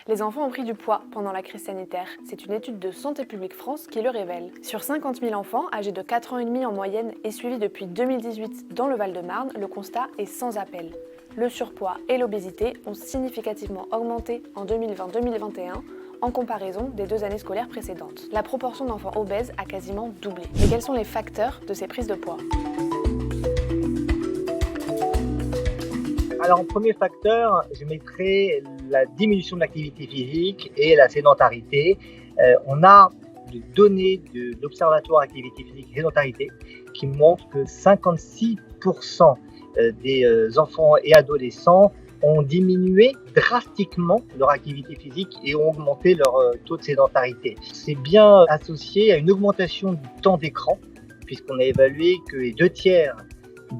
Les enfants ont pris du poids pendant la crise sanitaire. C'est une étude de Santé publique France qui le révèle. Sur 50 000 enfants âgés de 4 ans et demi en moyenne et suivis depuis 2018 dans le Val-de-Marne, le constat est sans appel. Le surpoids et l'obésité ont significativement augmenté en 2020-2021 en comparaison des 2 années scolaires précédentes. La proportion d'enfants obèses a quasiment doublé. Mais quels sont les facteurs de ces prises de poids ? Alors, en premier facteur, je mettrai la diminution de l'activité physique et la sédentarité. On a des données de l'Observatoire Activité Physique et Sédentarité qui montrent que 56% des enfants et adolescents ont diminué drastiquement leur activité physique et ont augmenté leur taux de sédentarité. C'est bien associé à une augmentation du temps d'écran, puisqu'on a évalué que les 2/3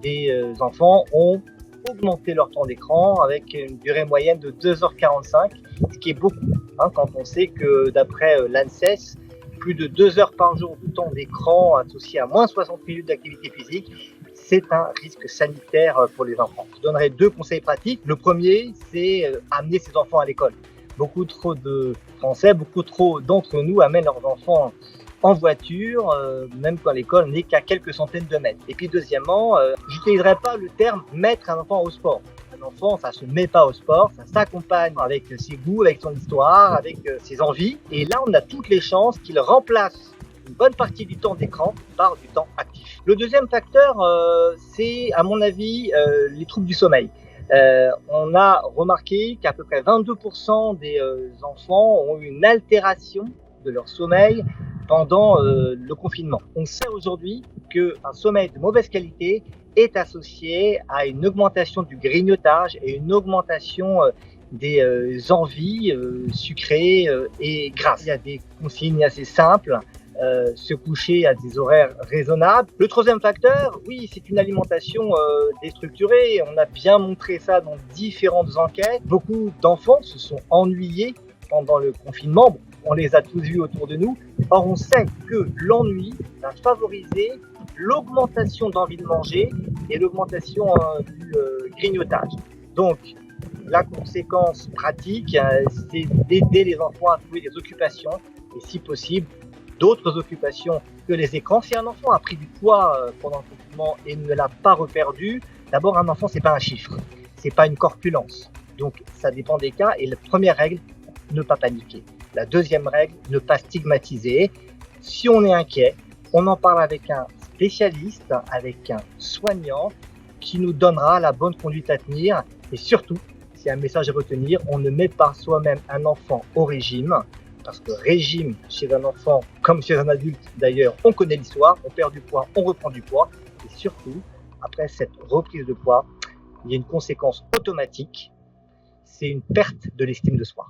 des enfants ont augmenté leur temps d'écran avec une durée moyenne de 2h45, ce qui est beaucoup, quand on sait que d'après l'ANSES, plus de 2 heures par jour de temps d'écran associé à moins 60 minutes d'activité physique, c'est un risque sanitaire pour les enfants. Je donnerai 2 conseils pratiques. Le premier, c'est amener ses enfants à l'école. Beaucoup trop de Français, beaucoup trop d'entre nous amènent leurs enfants en voiture, même quand l'école n'est qu'à quelques centaines de mètres. Et puis deuxièmement, j'utiliserai pas le terme mettre un enfant au sport. Un enfant, ça se met pas au sport, ça s'accompagne avec ses goûts, avec son histoire, avec ses envies. Et là, on a toutes les chances qu'il remplace une bonne partie du temps d'écran par du temps actif. Le deuxième facteur, c'est à mon avis les troubles du sommeil. On a remarqué qu'à peu près 22% des enfants ont eu une altération de leur sommeil pendant le confinement. On sait aujourd'hui qu'un sommeil de mauvaise qualité est associé à une augmentation du grignotage et une augmentation des envies sucrées et grasses. Il y a des consignes assez simples. Se coucher à des horaires raisonnables. Le troisième facteur, oui, c'est une alimentation déstructurée. On a bien montré ça dans différentes enquêtes. Beaucoup d'enfants se sont ennuyés pendant le confinement. Bon, on les a tous vus autour de nous. Or, on sait que l'ennui va favoriser l'augmentation d'envie de manger et l'augmentation du grignotage. Donc, la conséquence pratique, c'est d'aider les enfants à trouver des occupations et, si possible, d'autres occupations que les écrans. Si un enfant a pris du poids pendant le confinement et ne l'a pas reperdu, d'abord un enfant c'est pas un chiffre, c'est pas une corpulence. Donc ça dépend des cas. Et la première règle, ne pas paniquer. La deuxième règle, ne pas stigmatiser. Si on est inquiet, on en parle avec un spécialiste, avec un soignant qui nous donnera la bonne conduite à tenir. Et surtout, c'est un message à retenir, on ne met pas soi-même un enfant au régime. Parce que régime chez un enfant, comme chez un adulte d'ailleurs, on connaît l'histoire, on perd du poids, on reprend du poids. Et surtout, après cette reprise de poids, il y a une conséquence automatique, c'est une perte de l'estime de soi.